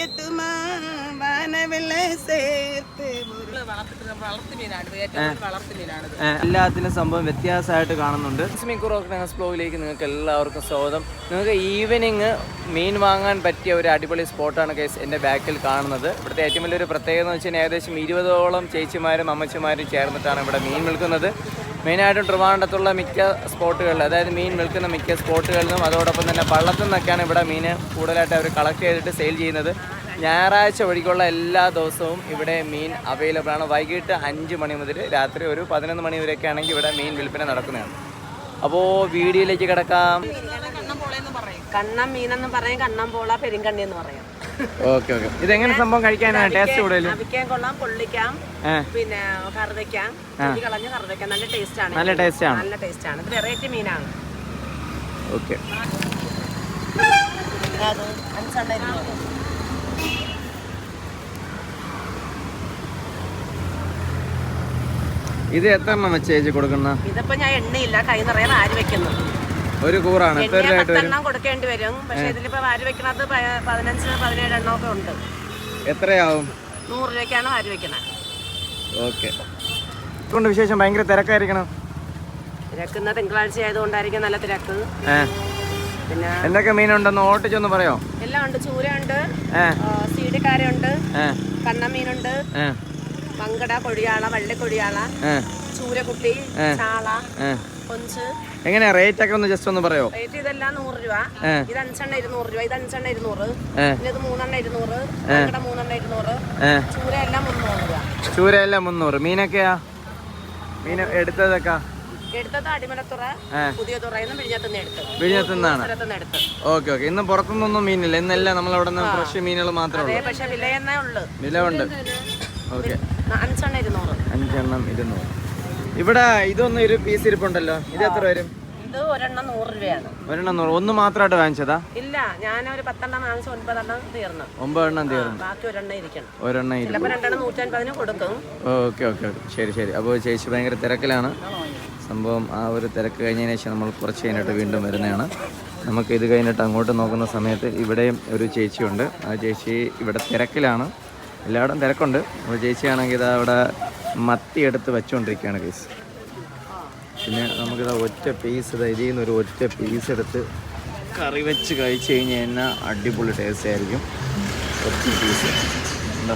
வைக்கட்டுமா வானவில்லை சேர்த்து എല്ലാത്തിനും സംഭവം വ്യത്യാസമായിട്ട് കാണുന്നുണ്ട്. ബ്ലോഗിലേക്ക് നിങ്ങൾക്ക് എല്ലാവർക്കും സ്വാഗതം. നിങ്ങൾക്ക് ഈവനിങ് മീൻ വാങ്ങാൻ പറ്റിയ ഒരു അടിപൊളി സ്പോട്ടാണ് കേസ് എൻ്റെ ബാക്കിൽ കാണുന്നത്. ഇവിടുത്തെ ഏറ്റവും വലിയൊരു പ്രത്യേകത എന്ന് വെച്ചാൽ ഏകദേശം 20ഓളം ചേച്ചിമാരും അമ്മച്ചിമാരും ചേർന്നിട്ടാണ് ഇവിടെ മീൻ വിൽക്കുന്നത്. മെയിനായിട്ടും ട്രിവാൻഡ്രത്തുള്ള മിക്ക സ്പോട്ടുകളിൽ, അതായത് മീൻ വിൽക്കുന്ന മിക്ക സ്പോട്ടുകളിൽ നിന്നും അതോടൊപ്പം തന്നെ പള്ളത്തിൽ നിന്നൊക്കെയാണ് ഇവിടെ മീൻ കൂടുതലായിട്ട് അവർ കളക്ട് ചെയ്തിട്ട് സെയിൽ ചെയ്യുന്നത്. ഞായറാഴ്ച ഒഴികെയുള്ള എല്ലാ ദിവസവും ഇവിടെ മീൻ അവൈലബിൾ ആണ്. വൈകിട്ട് 5 മണി മുതൽ രാത്രി ഒരു 11 മണി വരെയൊക്കെ ആണെങ്കിൽ ഇവിടെ മീൻ വിൽപ്പന നടക്കുന്നതാണ്. അപ്പോൾ വീഡിയോയിലേക്ക് കിടക്കാം. കണ്ണം മീനെന്ന് പറയും, കണ്ണം പോള, പെരിങ്കണ്ണി എന്ന് പറയാം. Okay okay. ഇതെങ്ങനെ സംഭവം കഴിക്കാനാണ് ടേസ്റ്റ് കൂടുതൽ? അവിക്കാൻ കൊള്ളാം, പൊള്ളിക്കാം, പിന്നെ കറി വെക്കാം, കളഞ്ഞ് കറി വെക്കാം. നല്ല ടേസ്റ്റ് ആണ്. നല്ല ടേസ്റ്റ് ആണ്. നല്ല ടേസ്റ്റ് ആണ്. ഇത് വെറൈറ്റി മീനാണ്. ഓക്കെ. ഇത് എത്ര എണ്ണം വെച്ച് ചേച്ചി കൊടുക്കുന്ന? ഇതിപ്പോ ഞാൻ എണ്ണയില്ല, കൈ നിറയെ വാരി വെക്കുന്നു. ഒരു കൂറാണ്. എത്ര രൂപയായിട്ട് വരും? കൊടുക്കേണ്ടി വരും. പക്ഷെ ഇതിലിപ്പോ വാരി വെക്കണത് 15-17 എണ്ണമൊക്കെ ഉണ്ട്. എത്രയാവും? 100 രൂപയ്ക്കാണ് വാരി വെക്കണത്. ഓക്കെ. കൊണ്ട് വിശേഷം ഭയങ്കര തിരക്കായിരിക്കണം. തിരക്കുന്ന തിങ്കളാഴ്ച ആയതുകൊണ്ടായിരിക്കും നല്ല തിരക്ക്. പിന്നെ എന്തൊക്കെ മീനുണ്ടെന്ന് ഓട്ടിച്ചൊന്ന് പറയോ? എല്ലാം ഉണ്ട്. ചൂരയുണ്ട്, സീഡിക്കാരുണ്ട്, കണ്ണമീനുണ്ട്, മങ്കട, കൊഴിയാള, വള്ളിക്കൊഴിയാള, ചൂരക്കുട്ടി, ചാള, കൊഞ്ച്. എങ്ങനെയാ റേറ്റ് ഒക്കെ ഒന്ന് ജസ്റ്റ് ഒന്ന് പറയോ? റേറ്റ് ഇതെല്ലാം 100 രൂപ. ഇത് 5 എണ്ണ 200 രൂപ. ഇത് 5 എണ്ണ 200. ഇത് 3 എണ്ണ 200. മങ്കട 3 എണ്ണ 200. ചൂര എല്ലാം 300 രൂപ. ചൂര എല്ലാം 300. മീനൊക്കെയാ? മീൻ എടുത്തതൊക്കെ എടുത്തത് അടിമലത്തുറ, പുതിയ തുറയെന്ന് വിഴിഞ്ഞത്തുനിന്നാണ്. Okay okay. ഇന്ന് പുറത്തുനിന്നൊന്നും മീനില്ല. ഇന്നെല്ലാം നമ്മളവിടെ നിന്ന് ഫ്രഷ് മീനുകൾ മാത്രമേ ഉള്ളൂ. പക്ഷെ വിലയെന്നേ ഉള്ളു. വില ഉണ്ട്. ഓക്കെ. 5 എണ്ണം 200. 5 എണ്ണം 200. ഇവിടെ ഇതൊന്നും ഒരു പീസ് ഇരിപ്പുണ്ടല്ലോ. ഇത് എത്ര വരും? ഇത് ഒരെണ്ണം 100 രൂപയാണ്. ഒരെണ്ണം 100. ഒന്ന് മാത്രമായിട്ട് വാങ്ങിച്ചതാ? ഇല്ല, ഞാൻ ഒരു 10 എണ്ണം വാങ്ങിച്ചു. 9 എണ്ണം തീർന്നു. 9 എണ്ണം തീർന്നു. ബാക്കി ഒരെണ്ണം ഇരിക്കണം. ഒരെണ്ണം ഇരിക്കും. ചിലപ്പോൾ 2 എണ്ണം 150 കൊടുക്കും. Okay okay okay. ശരി ശരി. അപ്പോൾ ചേച്ചി ഭയങ്കര തിരക്കിലാണ്. സംഭവം ആ ഒരു തിരക്ക് കഴിഞ്ഞതിന് ശേഷം നമ്മൾ കുറച്ച് കഴിഞ്ഞിട്ട് വീണ്ടും വരുന്നതാണ്. നമുക്ക് ഇത് കഴിഞ്ഞിട്ട് അങ്ങോട്ട് നോക്കുന്ന സമയത്ത് ഇവിടെയും ഒരു ചേച്ചിയുണ്ട്. ആ ചേച്ചി ഇവിടെ തിരക്കിലാണ്. എല്ലായിടും തിരക്കുണ്ട്. അപ്പോൾ ചേച്ചിയാണെങ്കിൽ ഇത് അവിടെ മത്തി എടുത്ത് വെച്ചുകൊണ്ടിരിക്കുകയാണ് കേസ്. പിന്നെ നമുക്കിത് ഒറ്റ പീസ്, ഇതിൽ നിന്നൊരു ഒറ്റ പീസ് എടുത്ത് കറി വെച്ച് കഴിച്ച് കഴിഞ്ഞ് കഴിഞ്ഞാൽ അടിപൊളി ടേസ്റ്റ് ആയിരിക്കും. ഒറ്റ പീസ് എന്താ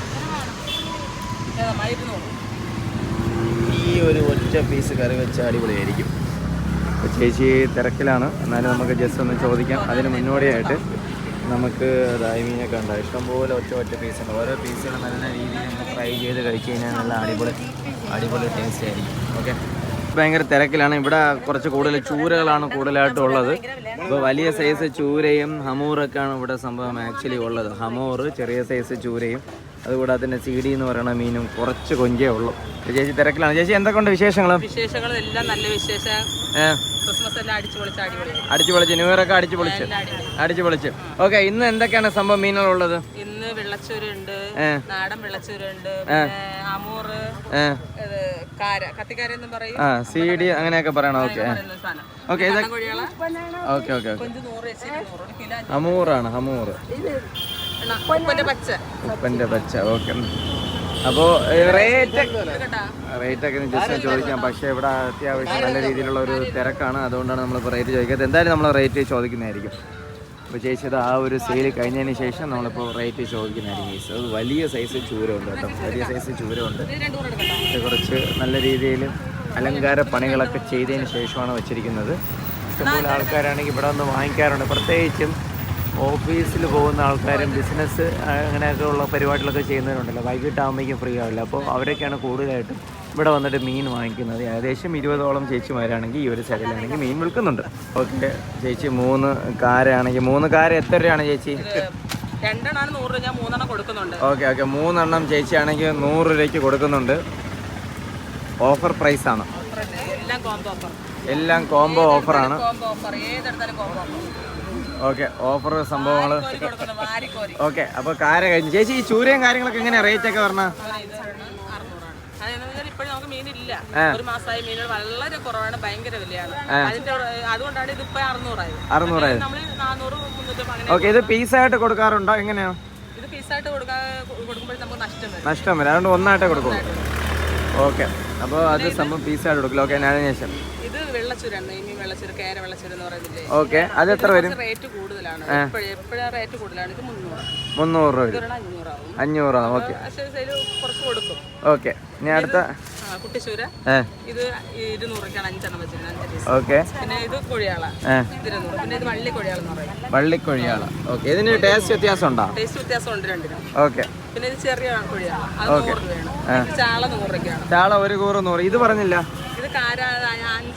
ഈ ഒരു ഒറ്റ പീസ് കറി വെച്ച് അടിപൊളിയായിരിക്കും. അപ്പോൾ ചേച്ചി തിരക്കിലാണ്. എന്നാലും നമുക്ക് ജസ്റ്റ് ഒന്ന് ചോദിക്കാം. അതിന് മുന്നോടിയായിട്ട് നമുക്ക് മീനൊക്കെ ഉണ്ട്. ഇഷ്ടംപോലെ ഒറ്റ പീസുണ്ട്. ഓരോ പീസുകൾ നല്ല രീതിയിൽ നമ്മൾ ഫ്രൈ ചെയ്ത് കഴിച്ച് കഴിഞ്ഞാൽ നല്ല അടിപൊളി ടേസ്റ്റ് ആയിരിക്കും. ഓക്കെ. ഭയങ്കര തിരക്കിലാണ്. ഇവിടെ കുറച്ച് കൂടുതൽ ചൂരകളാണ് കൂടുതലായിട്ടും ഉള്ളത്. ഇപ്പോൾ വലിയ സൈസ് ചൂരയും ഹമൂറൊക്കെയാണ് ഇവിടെ സംഭവം ആക്ച്വലി ഉള്ളത്. ഹമൂറ്, ചെറിയ സൈസ് ചൂരയും, അതുകൂടാതെ തന്നെ സീഡി എന്ന് പറയുന്ന മീനും കുറച്ച് കൊഞ്ചേ ഉള്ളൂ. ചേച്ചി തിരക്കിലാണ്. ചേച്ചി എന്തൊക്കെയുണ്ട് വിശേഷങ്ങളും? വിശേഷങ്ങളെല്ലാം നല്ല വിശേഷം. ക്രിസ്മസ് എല്ലാം അടിച്ചു പൊളിച്ച് ന്യൂ ഇയർ ഒക്കെ അടിച്ചു പൊളിച്ച്. ഓക്കെ. ഇന്ന് എന്തൊക്കെയാണ് സംഭവം മീനുകളുള്ളത്? ഇന്ന് വെള്ളച്ചൂരുണ്ട്, നാടൻ വെള്ളച്ചൂരുണ്ട്, അമൂറ്, കത്തിക്കാരെന്നും പറയും, സീഡി അങ്ങനെയൊക്കെ പറയണം. Okay okay. Okay okay okay. ഹമൂറാണ്. ഹമൂറ്, ഉപ്പൻ്റെ പച്ച. ഓക്കെ. അപ്പോൾ റേറ്റ് ഒക്കെ ജസ്റ്റ് ചോദിക്കാം. പക്ഷേ ഇവിടെ അത്യാവശ്യം നല്ല രീതിയിലുള്ള ഒരു തിരക്കാണ്. അതുകൊണ്ടാണ് നമ്മളിപ്പോൾ റേറ്റ് ചോദിക്കാത്തത്. എന്തായാലും നമ്മൾ റേറ്റ് ചോദിക്കുന്നതായിരിക്കും. അപ്പോൾ ചേച്ചിയത് ആ ഒരു സെയിൽ കഴിഞ്ഞതിന് ശേഷം നമ്മളിപ്പോൾ റേറ്റ് ചോദിക്കുന്നതായിരിക്കും. അത് വലിയ സൈസ് ചൂരമുണ്ട് കേട്ടോ. വലിയ സൈസ് ചൂരമുണ്ട്. കുറച്ച് നല്ല രീതിയിൽ അലങ്കാര പണികളൊക്കെ ചെയ്തതിന് ശേഷമാണ് വെച്ചിരിക്കുന്നത്. ഇഷ്ടംപോലെ ആൾക്കാരാണെങ്കിൽ ഇവിടെ ഒന്ന് വാങ്ങിക്കാറുണ്ട്. പ്രത്യേകിച്ചും ഓഫീസിൽ പോകുന്ന ആൾക്കാരും ബിസിനസ് അങ്ങനെയൊക്കെ ഉള്ള പരിപാടികളൊക്കെ ചെയ്യുന്നവരുണ്ടല്ലോ. വൈകിട്ടാകുമ്പോഴേക്കും ഫ്രീ ആവില്ല. അപ്പോൾ അവരൊക്കെയാണ് കൂടുതലായിട്ടും ഇവിടെ വന്നിട്ട് മീൻ വാങ്ങിക്കുന്നത്. ഏകദേശം 20ഓളം ചേച്ചിമാരാണെങ്കിൽ ഈ ഒരു സൈഡിലാണെങ്കിൽ മീൻ വിൽക്കുന്നുണ്ട്. ഓക്കെ. ചേച്ചി 3 കാരാണെങ്കിൽ 3 കാര എത്ര രൂപയാണ് ചേച്ചി? 2 എണ്ണം 100 രൂപ, 3 എണ്ണം കൊടുക്കുന്നുണ്ട്. Okay okay. 3 എണ്ണം ചേച്ചിയാണെങ്കിൽ 100 രൂപയ്ക്ക് കൊടുക്കുന്നുണ്ട്. ഓഫർ പ്രൈസാണ്. എല്ലാം കോംബോ ഓഫറാണ്. ഓക്കെ. ഓഫർ സംഭവങ്ങൾ. ഓക്കെ. അപ്പോൾ കാര കഴിഞ്ഞു. ചേച്ചി ഈ ചൂരയും കാര്യങ്ങളൊക്കെ എങ്ങനെയാണ് റേറ്റ് ഒക്കെ പറഞ്ഞാൽ? ഇപ്പോഴും നമുക്ക് മീനില്ല. ഒരു മാസമായി മീനുകൾ വളരെ കുറവാണ്, ഭയങ്കര വിലയാണ്. അതുകൊണ്ടാണ് ഇതിപ്പോ 600 ഓക്കെ. ഇത് പീസായിട്ട് കൊടുക്കാറുണ്ടോ? എങ്ങനെയാ? ഇത് പീസ് പീസായിട്ട് കൊടുക്കുമ്പോൾ നമുക്ക് നഷ്ടം വരും, അതുകൊണ്ട് ഒന്നായിട്ടേ കൊടുക്കുള്ളൂ. ഓക്കെ, അപ്പോൾ അത് സംഭവം പീസായിട്ട് കൊടുക്കില്ല. ഓക്കെ, അതിന് ശേഷം ഇത് വെള്ളച്ചൂരാണ്, നെയ്മീൻ വെള്ളച്ചൂര്, കേര വെള്ളച്ചൂര് എന്ന് പറയുന്നില്ലേ. ഓക്കെ, അത് എത്ര വരും? റേറ്റ് കൂടുതലാണ്, എപ്പോഴും റേറ്റ് കൂടുതലാണ്. ഇത് 300 രൂപ വരും. 500 ആവും. ഓക്കെ, കുറച്ച് കൊടുക്കും. ഓക്കെ, ഇനി അടുത്ത കുട്ടിച്ചൂര, ഇത് 200 5 വെച്ചിട്ടുണ്ട്. ഓക്കെ, പിന്നെ ഇത് കൊഴിയാള, ഇത് 200. പിന്നെ ഇത് വള്ളി കൊഴിയാളെന്ന് പറയും. വള്ളിക്കൊഴിയാള. ഓക്കെ, ഇതിന് ടേസ്റ്റ് വ്യത്യാസം ഉണ്ടോ? ടേസ്റ്റ് വ്യത്യാസമുണ്ട് രണ്ടിനും. ഓക്കെ, പിന്നെ ഇത് ചെറിയ കൊഴിയാള, അത് 100 രൂപയാണ്. ചാള 100 രൂപയ്ക്കാണ്. ചാള 1 കൂറ് 100. ഇത് പറഞ്ഞില്ല. ഇത് 5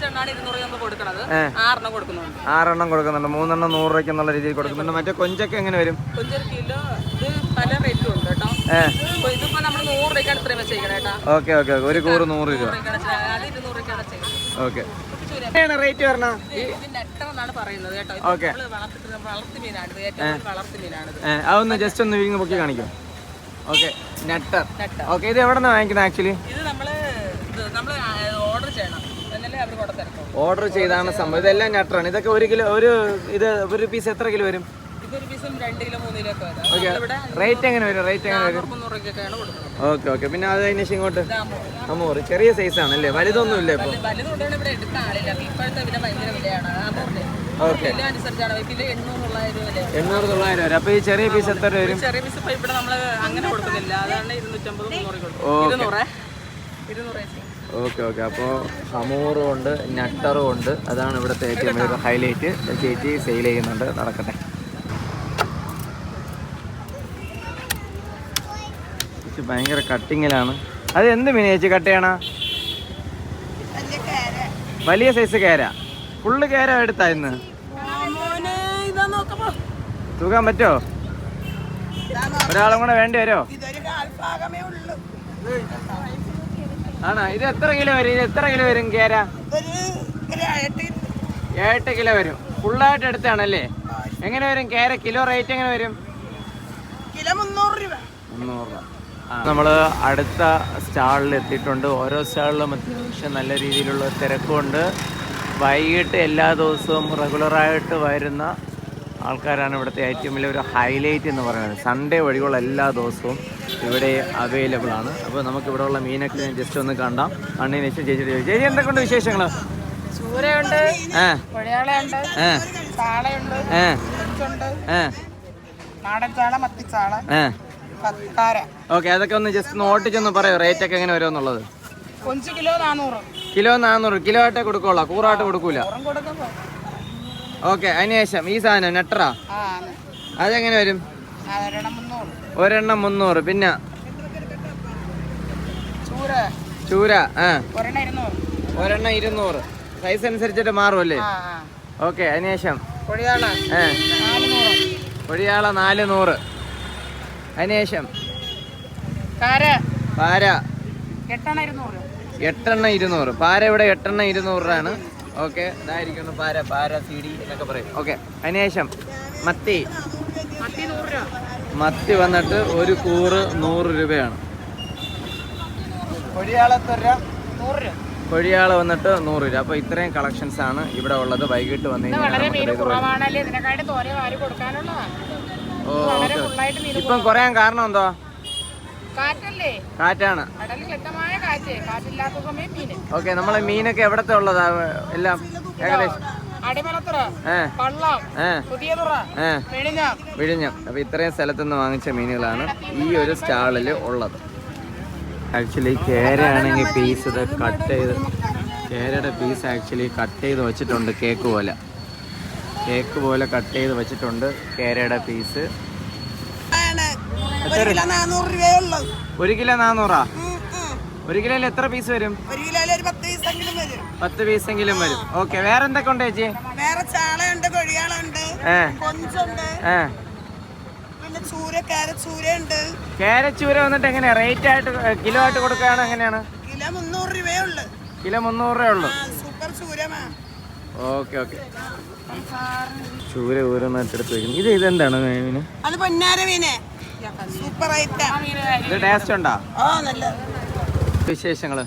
എണ്ണമാണ് 200 നമ്മൾ കൊടുക്കണത്, 6 എണ്ണം കൊടുക്കുന്നുണ്ട്. 6 എണ്ണം കൊടുക്കുന്നുണ്ട്, 3 എണ്ണം 100 രൂപയ്ക്ക് എന്നുള്ള രീതിയിൽ കൊടുക്കുന്നുണ്ട്. മറ്റേ കൊഞ്ചൊക്കെ എങ്ങനെ വരും? കൊഞ്ചൊരു കിലോ ഇത് പല റേറ്റും ഉണ്ട് കേട്ടോ. ഇതിപ്പോ നമ്മൾ 100 രൂപയ്ക്കാണ് ഇത്രയും വെച്ചേക്കണം കേട്ടോ. ഓക്കെ ഓക്കെ, 1 കൂറ് 100 രൂപ. അത് 200 രൂപയ്ക്കാണ് വെച്ചേക്കുന്നത്. ഓക്കെ, റേറ്റ് വരണം. ഇത് നെട്ടമെന്നാണ് പറയുന്നത് കേട്ടോ. ഓക്കെ, വളർത്തു മീനാണ്, ഏറ്റവും വളർത്തു മീനാണിത്. അതൊന്ന് ജസ്റ്റ് ഒന്ന് വീങ്ങ് പൊക്കി കാണിക്കും. ഓക്കെ, നെട്ടർ. ഓക്കെ, ഇത് എവിടെ നിന്നാണ് വാങ്ങിക്കുന്നത് ആക്ച്വലി? ഇത് നമ്മള് ഓർഡർ ചെയ്യണം, എന്നല്ലേ അവർ കൊടുത്തിറക്കും. ഓർഡർ ചെയ്താണ് സംഭവം. ഇതെല്ലാം നെട്ടറാണ്. ഇതൊക്കെ 1 കിലോ, ഒരു പീസ് എത്ര കിലോ വരും? ഇതൊരു പീസും 2 കിലോ 3 കിലോ ഒക്കെ വരും. ഓക്കെ, റേറ്റ് എങ്ങനെ വരും? 300 രൂപയ്ക്കൊക്കെയാണ് കൊടുക്കുന്നത്. ഓക്കെ ഓക്കെ, പിന്നെ അത് കഴിഞ്ഞ ഇങ്ങോട്ട് അമൂറ് ചെറിയ സൈസ് ആണല്ലേ, വലുതൊന്നും ഇല്ല ഇപ്പൊ? വലുതുകൊണ്ടാണ് ഇവിടെ എടുക്കാൻ ആളില്ല. ഇപ്പോഴത്തെ വില ഭയങ്കര വിലയാണ്. ഓക്കെ, കിലോ അനുസരിച്ചാണ്. കിലോ 800-900 വില. 800-900 വരും. അപ്പൊ ഈ ചെറിയ പീസ് എത്ര വരും? ചെറിയ പീസ് ഇപ്പൊ ഇവിടെ നമ്മള് അങ്ങനെ കൊടുക്കുന്നില്ല, അതാണ് 250-300 കൊടുക്കും. 200. ഓക്കെ ഓക്കെ, അപ്പോൾ ഹമൂറും ഉണ്ട്, നട്ടറും ഉണ്ട്. അതാണ് ഇവിടുത്തെ ഏറ്റവും വലിയ ഹൈലൈറ്റ്. ചേച്ചി സെയിൽ ചെയ്യുന്നുണ്ട്, നടക്കട്ടെ. ഭയങ്കര കട്ടിങ്ങിലാണ്. അത് എന്ത് മീൻ ചേച്ചി കട്ട് ചെയ്യണ? വലിയ സൈസ് കേര. ഫുള്ള് കേര എടുത്താ ഇന്ന്? തൂക്കാൻ പറ്റുമോ? ഒരാളും കൂടെ വേണ്ടി വരുമോ? ആണോ? ഇത് എത്ര കിലോ വരും? ഇത് എത്ര കിലോ വരും കേര? 8 കിലോ വരും. ഫുള്ളായിട്ട് എടുത്താണല്ലേ? എങ്ങനെ വരും കേര? കിലോ റേറ്റ് എങ്ങനെ വരും? കിലോ 300 രൂപ. 300 രൂപ. നമ്മൾ അടുത്ത സ്റ്റാളിൽ എത്തിയിട്ടുണ്ട്. ഓരോ സ്റ്റാളിലും അത്യാവശ്യം നല്ല രീതിയിലുള്ള തിരക്കുണ്ട്. വൈകിട്ട് എല്ലാ ദിവസവും റെഗുലറായിട്ട് വരുന്ന ആൾക്കാരാണ് ഇവിടുത്തെ ഏറ്റവും വലിയ ഒരു ഹൈലൈറ്റ് എന്ന് പറയുന്നത്. സൺഡേ വഴിയുള്ള എല്ലാ ദിവസവും ഇവിടെ അവൈലബിൾ ആണ്. അപ്പോൾ നമുക്ക് ഇവിടെ ഉള്ള മീനൊക്കെ ജസ്റ്റ് ഒന്ന് കണ്ടാം. കണ്ടതിന് ശേഷം ചേച്ചി എന്തൊക്കെയുണ്ട് വിശേഷങ്ങൾ? ചൂരയുണ്ട്, കൊഴിയാളയുണ്ട്, ചാളയുണ്ട്, നാടൻ ചാള, മത്തിച്ചാള, ഓക്കെ, അതൊക്കെ ഒന്ന് ജസ്റ്റ് ഒന്ന് ഓട്ടിച്ചൊന്ന് പറയോ, റേറ്റ് ഒക്കെ എങ്ങനെ വരുമെന്നുള്ളത്? കൊഞ്ച് കിലോ 400. കിലോ 400. കിലോ ആയിട്ടേ കൊടുക്കുള്ളൂ, കൂറായിട്ട് കൊടുക്കൂല. ഓക്കെ, അതിനുശേഷം ഈ സാധനം നെട്ടറാ, അതെങ്ങനെ വരും? ഒരെണ്ണം 300. പിന്നെ ചൂര, ഒരെണ്ണം 200. സൈസ് അനുസരിച്ചിട്ട് മാറുമല്ലേ? ഓക്കെ, അതിനുശേഷം കൊഴിയാള 400. അതിനുശേഷം പാര 8 200. പാര ഇവിടെ 8 200 രൂപയാണ്. ഓക്കെ, ഇതായിരിക്കുന്നു പാര CD എന്നൊക്കെ പറയും. ഓക്കെ, അതിനുശേഷം മത്തി വന്നിട്ട് 1 കൂറ് 100 രൂപയാണ്. കൊഴിയാള വന്നിട്ട് 100 രൂപ. അപ്പോൾ ഇത്രയും കളക്ഷൻസ് ആണ് ഇവിടെ ഉള്ളത്. വൈകിട്ട് വന്നു ഇപ്പം കുറയാൻ കാരണം എന്തോ? കാറ്റാണ്. ഓക്കെ, നമ്മളെ മീനൊക്കെ എവിടത്തെ ഉള്ളതാ? എല്ലാം ഏകദേശം വിഴിഞ്ഞം. അപ്പൊ ഇത്രയും സ്ഥലത്തുനിന്ന് വാങ്ങിച്ച മീനുകളാണ് ഈ ഒരു സ്റ്റാളിൽ ഉള്ളത്. ആക്ച്വലി കേരയാണെങ്കിൽ പീസ് ഇത് കട്ട് ചെയ്ത്, കേരയുടെ പീസ് ആക്ച്വലി കട്ട് ചെയ്ത് വെച്ചിട്ടുണ്ട്. കേക്ക് പോലെ കട്ട് ചെയ്ത് വെച്ചിട്ടുണ്ട് കേരയുടെ പീസ്. 1 കിലോ 400 രൂപയുള്ളൂ. 1 കിലോ 400. 1 കിലോയിൽ എത്ര പീസ് വരും? 1 കിലോയിൽ ഒരു 10 പീസെങ്കിലും വരും. 10 പീസെങ്കിലും വരും. ഓക്കെ, വേറെ എന്തൊക്കെ ഉണ്ട് ചേച്ചി? വേറെ ചാളയുണ്ട്, കൊഴിയാളുണ്ട്, കൊഞ്ചുണ്ട്, പിന്നെ കേരച്ചൂരയുണ്ട്. കേരച്ചൂര വന്നിട്ട് എങ്ങനെയാ റേറ്റ് ആയിട്ട്? കിലോ ആയിട്ട് കൊടുക്കുകയാണോ എങ്ങനെയാണ്? കിലോ 300 രൂപയുള്ളൂ. കിലോ 300 രൂപയുള്ളൂ. സൂപ്പർ ചൂരമാ. ഓക്കെ ഓക്കെ, ചൂര ഓരോന്നായിട്ട് എടുത്ത് വയ്ക്കുന്നു. ഇതെന്താണ് മീന്? അത് പൊന്നാര മീന്, സൂപ്പർ ഐറ്റം. ഇത് ടേസ്റ്റ് ഉണ്ടോ? നല്ല വിശേഷങ്ങള്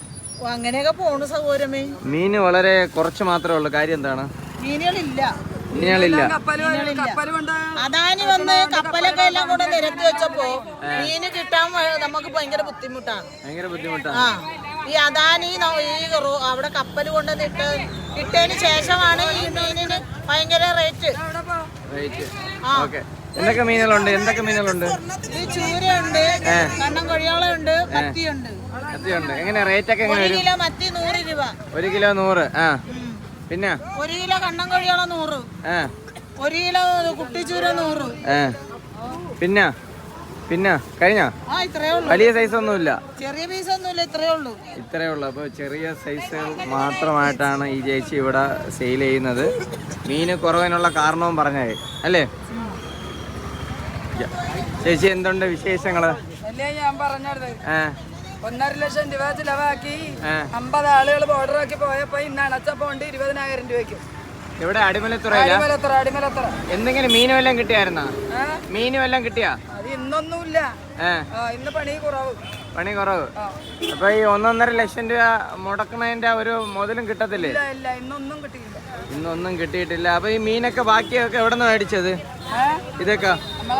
അങ്ങനെയൊക്കെ പോണു സൗകര്യമേ. മീന് വളരെ കുറച്ച് മാത്രമേ ഉള്ളൂ. കാര്യം എന്താണ്? മീനുകളില്ല. മീനുകളില്ല. അദാനി വന്ന് കപ്പലൊക്കെ എല്ലാം കൂടെ നിരത്തി വെച്ചപ്പോ മീന് കിട്ടാൻ നമുക്ക് ഭയങ്കര ബുദ്ധിമുട്ടാണ്. ആ ഈ അദാനി അവിടെ കപ്പൽ കൊണ്ടുവന്നിട്ട് ഇട്ടതിന് ശേഷമാണ് ഈ മീനിന് ഭയങ്കര റേറ്റ്. എന്തൊക്കെ മീനുകളുണ്ട്? ഈ ചൂരയുണ്ട്, കണ്ണൻ കൊഴിയാളുണ്ട്, മത്തിയുണ്ട്. എങ്ങനെ റേറ്റ് ഒക്കെ? 1 കിലോ മത്തി 100 രൂപ. 1 കിലോ 100. പിന്നെ 1 കിലോ കണ്ണൻ കൊഴിയാള 100. 1 കിലോ കുട്ടിച്ചൂര 100. പിന്നെ കഴിഞ്ഞോ? വലിയ സൈസ് ഒന്നുമില്ല, ചെറിയ പീസ് ഒന്നുമില്ല, ഇത്രയേ ഉള്ളൂ. അപ്പോൾ ചെറിയ സൈസ് മാത്രമായിട്ടാണ് ഈ ചേച്ചി ഇവിടെ സെയിൽ ചെയ്യുന്നത്. മീന് കുറവിനുള്ള കാരണവും പറഞ്ഞത് അല്ലേ ചേച്ചി? എന്തുണ്ട് വിശേഷങ്ങള്? ഞാൻ പറഞ്ഞത് 1.5 ലക്ഷം രൂപ ചിലവാക്കി 50 ആളുകൾ ഓർഡർ ആക്കി പോയപ്പോ ഇന്ന് അടച്ചപ്പോ 20,000 രൂപയ്ക്ക്. ഇവിടെ അടിമലത്തുറ എന്തെങ്കിലും മീനും എല്ലാം കിട്ടിയായിരുന്നാ? മീനും എല്ലാം കിട്ടിയാ? അത് ഇന്നൊന്നുമില്ല, ഇന്ന് പണി കുറവ്. അപ്പൊ ഈ 1.5 ലക്ഷം രൂപ മുടക്കണതിന്റെ ഒരു മുതലും കിട്ടത്തില്ലേ? ഇന്നൊന്നും കിട്ടിയിട്ടില്ല. അപ്പൊ ഈ മീനൊക്കെ ബാക്കിയൊക്കെ എവിടെ നിന്ന് മേടിച്ചത് ഇതൊക്കെ?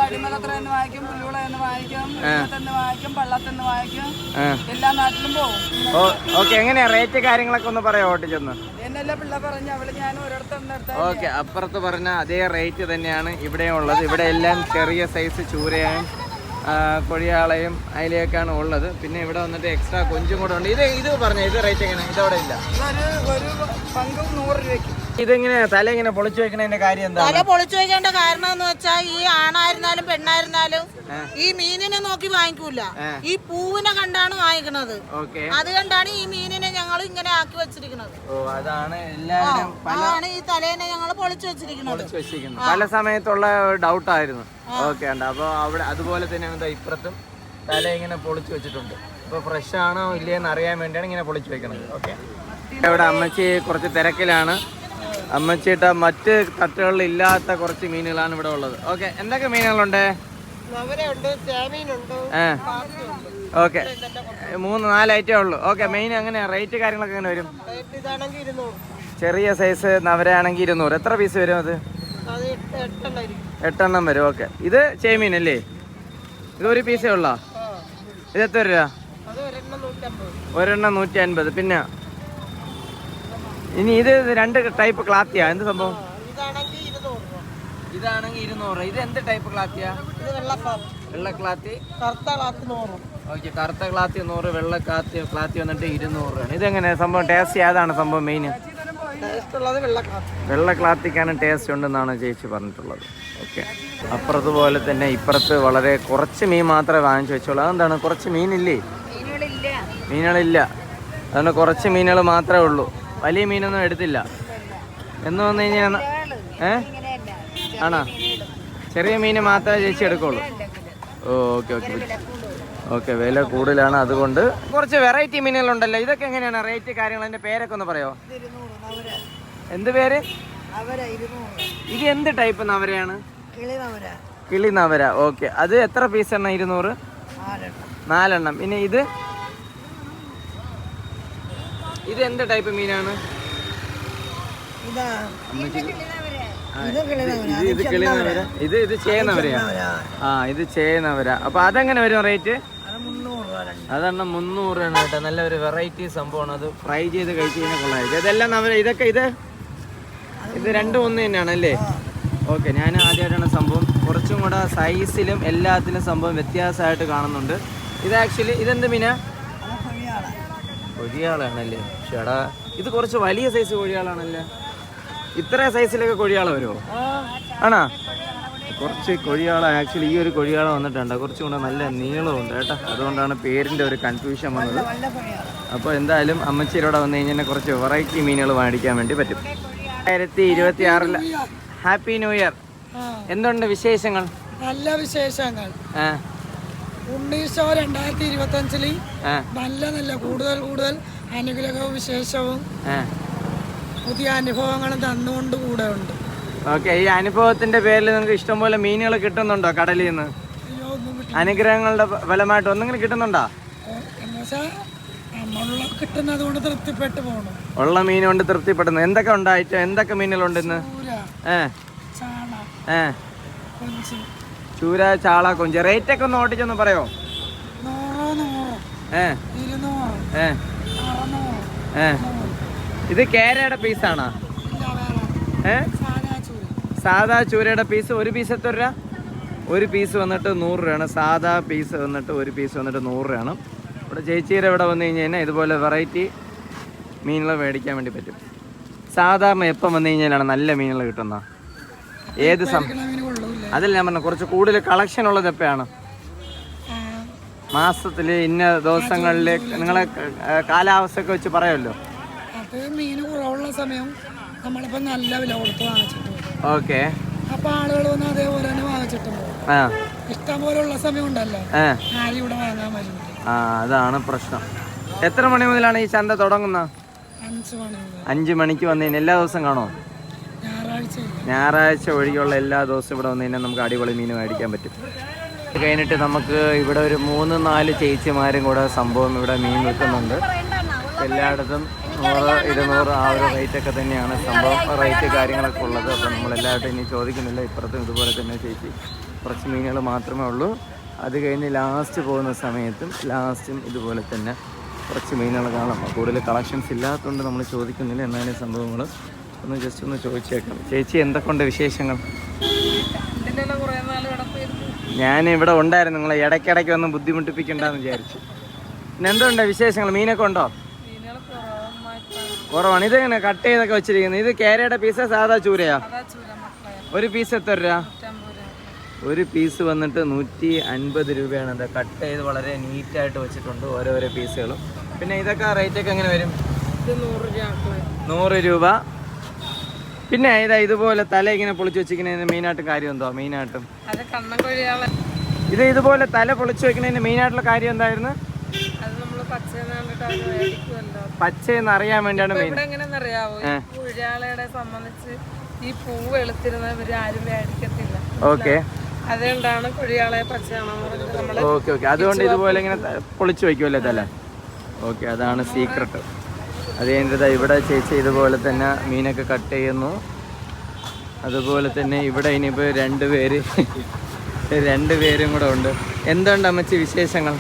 അടിമലത്തുറന്ന് വാങ്ങിക്കും, പുല്ലുവിളന്ന് വാങ്ങിക്കും, പള്ളത്തുനിന്ന് വാങ്ങിക്കും, എല്ലാ നാട്ടിലും പോകും. ഓക്കെ, എങ്ങനെയാ റേറ്റ് കാര്യങ്ങളൊക്കെ ഒന്ന് പറയാം ഓട്ടിച്ചൊന്ന്? ഓക്കെ, അപ്പുറത്ത് പറഞ്ഞ അതേ റേറ്റ് തന്നെയാണ് ഇവിടെയും ഉള്ളത്. ഇവിടെ എല്ലാം ചെറിയ സൈസ് ചൂരയും കൊഴിയാളയും അയിലയൊക്കെയാണ് ഉള്ളത്. പിന്നെ ഇവിടെ വന്നിട്ട് എക്സ്ട്രാ കൊഞ്ചും കൂടെ ഉണ്ട്. ഇത് പറഞ്ഞ ഇത് റേറ്റ് എങ്ങനെ? ഇതവിടെ ഇല്ല. ഒരു പങ്ക് 100 രൂപയ്ക്ക്. ഇതെങ്ങനെ തല ഇങ്ങനെ പൊളിച്ചു വെക്കണതിന്റെ കാര്യം എന്താ? തല പൊളിച്ചു വെക്കേണ്ട കാരണം എന്ന് വെച്ചാൽ ഈ ആണായിരുന്നാലും പെണ്ണായിരുന്നാലും ഈ മീനിനെ നോക്കി വാങ്ങിക്കൂല, ഈ പൂവിനെ കണ്ടാണ് വാങ്ങിക്കുന്നത്. അതുകൊണ്ടാണ് ഈ മീനിനെ ഞങ്ങൾ ഇങ്ങനെ ആക്കി വെച്ചിരിക്കുന്നത്. അതാണ് ഈ തലേനെ ഞങ്ങൾ പൊളിച്ചു വെച്ചിരിക്കുന്നത്. പല സമയത്തുള്ള ഡൗട്ട് ആയിരുന്നു. ഓക്കെ, അപ്പൊ അവിടെ അതുപോലെ തന്നെയാണ് ഇപ്പുറത്തും തല ഇങ്ങനെ പൊളിച്ചു വെച്ചിട്ടുണ്ട്. അപ്പൊ ഫ്രഷ് ആണോ ഇല്ലയെന്ന് അറിയാൻ വേണ്ടിയാണ് ഇങ്ങനെ പൊളിച്ചു വെക്കുന്നത്. ഓക്കെ, ഇവിടെ അമ്മച്ചി കുറച്ച് തിരക്കിലാണ്. അമ്മച്ചിട്ട മറ്റ് തട്ടുകളിൽ ഇല്ലാത്ത കുറച്ച് മീനുകളാണ് ഇവിടെ ഉള്ളത്. ഓക്കെ, എന്തൊക്കെ മീനുകളുണ്ട്? ഓക്കെ, 3-4 ഐറ്റം ഉള്ളൂ. ഓക്കെ, മെയിൻ അങ്ങനെ റേറ്റ് കാര്യങ്ങളൊക്കെ എങ്ങനെ വരും? ചെറിയ സൈസ് നവരയാണെങ്കിൽ 200. എത്ര പീസ് വരും അത്? 8 എണ്ണം വരും. ഓക്കെ, ഇത് ചേമീൻ അല്ലേ? ഇത് ഒരു പീസേ ഉള്ളോ? ഇത് എത്ര രൂപ? ഒരെണ്ണം 150. പിന്നെ ഇനി ഇത് 2 ടൈപ്പ് ക്ലാത്തിയാ? എന്ത് സംഭവം? ഇതാണെങ്കിൽ 200. ഇത് എന്ത് ടൈപ്പ് ക്ലാത്തിയാ? വെള്ള ക്ലാത്തി, ഓക്കെ. കറുത്ത ക്ലാത്തി 100, വെള്ള ക്ലാത്തി വന്നിട്ട് 200 ആണ്. ഇതെങ്ങനെ സംഭവം? ടേസ്റ്റ് ഏതാണ് സംഭവം? മെയിൻ വെള്ള ക്ലാത്തിക്കാണ് ടേസ്റ്റ് ഉണ്ടെന്നാണ് ചേച്ചി പറഞ്ഞിട്ടുള്ളത്. ഓക്കെ, അപ്പുറത്തുപോലെ തന്നെ ഇപ്പുറത്ത് വളരെ കുറച്ച് മീൻ മാത്രമേ വാങ്ങിച്ചു വെച്ചോളൂ. അതെന്താണ്? കുറച്ച് മീനില്ലേ? മീനുകളില്ല, അതുകൊണ്ട് കുറച്ച് മീനുകൾ മാത്രമേ ഉള്ളൂ. വലിയ മീനൊന്നും എടുത്തില്ല. എന്ന് വന്നു കഴിഞ്ഞാൽ ആണോ? ചെറിയ മീൻ മാത്രമേ ചേച്ചി എടുക്കുള്ളൂ. ഓക്കെ, വില കൂടുതലാണ്. അതുകൊണ്ട് കുറച്ച് വെറൈറ്റി മീനുകളുണ്ടല്ലോ. ഇതൊക്കെ എങ്ങനെയാണ് റേറ്റ് കാര്യങ്ങൾ? അതിന്റെ പേരൊക്കെ ഒന്ന് പറയോ? എന്ത് പേര്? ഇത് എന്ത് ടൈപ്പ് നവരയാണ്? കിളി നവര. ഓക്കെ, അത് എത്ര പീസ് എണ്ണ? 200. 4 എണ്ണം. പിന്നെ ഇത് എന്ത് ടൈപ്പ് മീനാണ്? ഇത് കിളിനവര. ഇത് ചേനവരയാ? ഇത് ചേനവര. അപ്പൊ അതെങ്ങനെ വരും റേറ്റ്? അതെണ്ണം 300 രൂപയാണ് കേട്ടോ. നല്ല ഒരു വെറൈറ്റി സംഭവമാണ്. അത് ഫ്രൈ ചെയ്ത് കഴിച്ച് കഴിഞ്ഞാൽ കൊള്ളായിരിക്കും. ഇതെല്ലാം നവര. ഇതൊക്കെ ഇത് രണ്ടും ഒന്ന് തന്നെയാണ് അല്ലേ? ഓക്കെ, ഞാൻ ആദ്യമായിട്ടാണ് സംഭവം. കുറച്ചും കൂടെ സൈസിലും എല്ലാത്തിലും സംഭവം വ്യത്യാസമായിട്ട് കാണുന്നുണ്ട്. ഇത് ആക്ച്വലി ഇതെന്ത് മീനാ? കൊഴിയാളാണല്ലേ? ചേടാ, ഇത് കുറച്ച് വലിയ സൈസ് കൊഴിയാളാണല്ലേ? ഇത്ര സൈസിലൊക്കെ കൊഴിയാള വരുമോ? ആണോ? കുറച്ച് കൊഴിയാള ആക്ച്വലി ഈ ഒരു കൊഴിയാള വന്നിട്ടുണ്ട്. കുറച്ചും കൂടെ നല്ല നീളമുണ്ട് കേട്ടോ. അതുകൊണ്ടാണ് പേരിൻ്റെ ഒരു കൺഫ്യൂഷൻ വന്നത്. അപ്പോൾ എന്തായാലും അമ്മച്ചിയുടെ വന്നു കഴിഞ്ഞാൽ കുറച്ച് വെറൈറ്റി മീനുകൾ മേടിക്കാൻ വേണ്ടി പറ്റും. 2026 ഹാപ്പി ന്യൂ ഇയർ. എന്തുണ്ട് വിശേഷങ്ങൾ? നല്ല വിശേഷങ്ങൾ. ഉണ്ണീശോ 2025 നല്ല കൂടുതൽ അനുഗ്രഹവും വിശേഷവും പുതിയ അനുഭവങ്ങളും തന്നുകൊണ്ട് കൂടെ ഉണ്ട്. ഓക്കെ, ഈ അനുഭവത്തിന്റെ പേരിൽ നിങ്ങൾക്ക് ഇഷ്ടംപോലെ മീനുകൾ കിട്ടുന്നുണ്ടോ കടലിൽ നിന്ന്? അനുഗ്രഹങ്ങളുടെ ഫലമായിട്ട് ഒന്നെങ്കിലും കിട്ടുന്നുണ്ടോ? കിട്ടുന്നത് കൊണ്ട് തൃപ്തിപ്പെട്ടു പോകണം. ഉള്ള മീൻ കൊണ്ട് തൃപ്തിപ്പെടുന്നു. എന്തൊക്കെ ഉണ്ടായിട്ട്? എന്തൊക്കെ മീനുകളുണ്ട് ഇന്ന്? ചൂര, ചാള, കൊഞ്ച്. റേറ്റ് ഒക്കെ ഒന്ന് ഓട്ടിച്ചൊന്ന് പറയോ? ഇത് കേരയുടെ പീസാണോ? സാധാ ചൂരയുടെ പീസ്. ഒരു പീസ് എത്ര രൂപ? ഒരു പീസ് വന്നിട്ട് 100 രൂപയാണ്. സാധാ പീസ് വന്നിട്ട് ഒരു പീസ് വന്നിട്ട് 100 രൂപയാണ്. ഇവിടെ ചേച്ചിയുടെ ഇവിടെ വന്നു കഴിഞ്ഞാൽ ഇതുപോലെ വെറൈറ്റി മീനുകൾ മേടിക്കാൻ വേണ്ടി പറ്റും. സാധാരണ എപ്പം വന്നു കഴിഞ്ഞാലാണ് നല്ല മീനുകൾ കിട്ടുന്ന? ഏത് അതിൽ ഞാൻ പറഞ്ഞു കുറച്ച് കൂടുതൽ കളക്ഷൻ ഉള്ളത് എപ്പോഴാണ്? മാസത്തിൽ ഇന്ന ദിവസങ്ങളിൽ നിങ്ങളെ കാലാവസ്ഥയൊക്കെ വെച്ച് പറയുമല്ലോ. മീൻ കുറവുള്ള സമയം നമ്മളിപ്പോ നല്ല വില കൊടുത്ത് വാങ്ങിച്ചിട്ട് ഓക്കെ. അപ്പൊ ആളുകൾ വന്ന് അതേപോലെ തന്നെ വാങ്ങിച്ചിട്ട് ഇഷ്ടം പോലെ ഉള്ള സമയം ഉണ്ടല്ലോ, ആരും ഇവിടെ വാങ്ങാൻ പറ്റില്ല. അതാണ് പ്രശ്നം. എത്ര മണി മുതലാണ് ഈ ചന്ത തുടങ്ങുന്നത്? 5 മണി. 5 മണിക്ക് വന്നു കഴിഞ്ഞാൽ എല്ലാ ദിവസം കാണോ? ഞായറാഴ്ച ഒഴികെയുള്ള എല്ലാ ദിവസവും ഇവിടെ വന്നു കഴിഞ്ഞാൽ നമുക്ക് അടിപൊളി മീൻ മേടിക്കാൻ പറ്റും. അത് കഴിഞ്ഞിട്ട് നമുക്ക് ഇവിടെ ഒരു 3-4 ചേച്ചിമാരും കൂടെ സംഭവം ഇവിടെ മീൻ വിൽക്കുന്നുണ്ട്. എല്ലായിടത്തും 100-200 ആ ഒരു റേറ്റൊക്കെ തന്നെയാണ് സംഭവം റേറ്റ് കാര്യങ്ങളൊക്കെ ഉള്ളത്. അപ്പോൾ നമ്മളെല്ലാവരും ഇനി ചോദിക്കുന്നില്ല. ഇപ്പുറത്തും ഇതുപോലെ തന്നെ ചേച്ചി കുറച്ച് മീനുകൾ മാത്രമേ ഉള്ളൂ. അത് കഴിഞ്ഞ് ലാസ്റ്റ് പോകുന്ന സമയത്തും ലാസ്റ്റും ഇതുപോലെ തന്നെ കുറച്ച് മീനുകൾ കാണാം. കൂടുതൽ കളക്ഷൻസ് ഇല്ലാത്തതുകൊണ്ട് നമ്മൾ ചോദിക്കുന്നില്ല. എന്നാലും സംഭവങ്ങൾ ഒന്ന് ജസ്റ്റ് ഒന്ന് ചോദിച്ചേക്കാം. ചേച്ചി എന്തൊക്കെയുണ്ട് വിശേഷങ്ങൾ? ഞാൻ ഇവിടെ ഉണ്ടായിരുന്നു, നിങ്ങളെ ഇടയ്ക്കിടയ്ക്ക് ഒന്ന് ബുദ്ധിമുട്ടിപ്പിക്കണ്ടെന്ന് വിചാരിച്ചു. പിന്നെ എന്തുണ്ട് വിശേഷങ്ങൾ? മീനൊക്കെ ഉണ്ടോ? കുറവാണ്. ഇതെങ്ങനെ കട്ട് ചെയ്തൊക്കെ വെച്ചിരിക്കുന്നത്? ഇത് കേരയുടെ പീസ് സാധാ ചൂരയാ? ഒരു പീസ് എത്ര രൂപ? ഒരു പീസ് വന്നിട്ട് 150 രൂപയാണ്. അത് കട്ട് ചെയ്ത് വളരെ നീറ്റായിട്ട് വെച്ചിട്ടുണ്ട് ഓരോരോ പീസുകളും. പിന്നെ ഇതൊക്കെ റേറ്റൊക്കെ എങ്ങനെ വരും? 100 രൂപ. പിന്നെ ഇതുപോലെ തല ഇങ്ങനെ പൊളിച്ച് വെച്ചിരിക്കുന്നതിന് മെയിനായിട്ട് കാര്യം എന്തോ? മെയിനായിട്ടും ഇത് ഇതുപോലെ തല പൊളിച്ച് വെക്കുന്നതിന് മെയിനായിട്ടുള്ള കാര്യം എന്തായിരുന്നു? പച്ചയെന്ന് അറിയാൻ വേണ്ടിയാണ് മെയിൻ. സംബന്ധിച്ച് ഈ പൂ വെളുത്തിരുന്നവര് ആരും മേടിക്കത്തില്ല. ഓക്കെ, അതുകൊണ്ടാണ് കുഴിയാളെ പച്ചയാണെന്ന്. Okay okay. അതുകൊണ്ട് ഇതുപോലെ ഇങ്ങനെ പൊളിച്ച് വയ്ക്കുമല്ലേ തല? ഓക്കെ, അതാണ് സീക്രട്ട്. അത് കഴിഞ്ഞിട്ട് ഇവിടെ ചേച്ചി ഇതുപോലെ തന്നെ മീനൊക്കെ കട്ട് ചെയ്യുന്നു. അതുപോലെ തന്നെ ഇവിടെ ഇനിയിപ്പോൾ 2 പേരും കൂടെ ഉണ്ട്. എന്തുണ്ട് അമ്മച്ചി വിശേഷങ്ങൾ?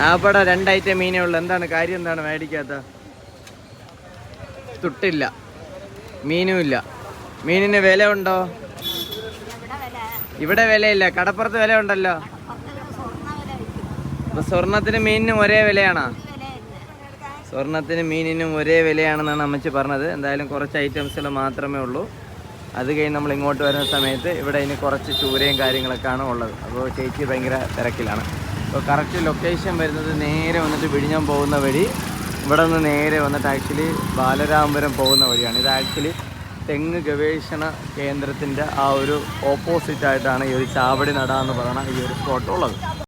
ആപ്പടെ 2 ഐറ്റം മീനേ ഉള്ളൂ. എന്താണ് കാര്യം? എന്താണ് മേടിക്കാത്ത? തുട്ടില്ല, മീനുമില്ല. മീനിന് വില ഉണ്ടോ? ഇവിടെ വിലയില്ല. കടപ്പുറത്ത് വില ഉണ്ടല്ലോ. അപ്പൊ സ്വർണത്തിനും മീനിനും ഒരേ വിലയാണോ? സ്വർണത്തിനും മീനിനും ഒരേ വിലയാണെന്നാണ് അമ്മച്ചി പറഞ്ഞത്. എന്തായാലും കുറച്ച് ഐറ്റംസുകൾ മാത്രമേ ഉള്ളൂ. അത് കഴിഞ്ഞ് നമ്മൾ ഇങ്ങോട്ട് വരുന്ന സമയത്ത് ഇവിടെ ഇനി കുറച്ച് ചൂരയും കാര്യങ്ങളൊക്കെയാണ് ഉള്ളത്. അപ്പോൾ ചേച്ചി ഭയങ്കര തിരക്കിലാണ്. അപ്പോൾ കറക്റ്റ് ലൊക്കേഷൻ വരുന്നത് നേരെ വന്നിട്ട് വിഴിഞ്ഞം പോകുന്ന വഴി. ഇവിടെ നിന്ന് നേരെ വന്നിട്ട് ആക്ച്വലി ബാലരാമപുരം പോകുന്ന വഴിയാണ്. ഇത് ആക്ച്വലി തെങ്ങ് ഗവേഷണ കേന്ദ്രത്തിൻ്റെ ആ ഒരു ഓപ്പോസിറ്റായിട്ടാണ് ഈ ഒരു ചാവടി നട എന്ന് പറയുന്ന ഈ ഒരു സ്പോട്ട് ഉള്ളത്.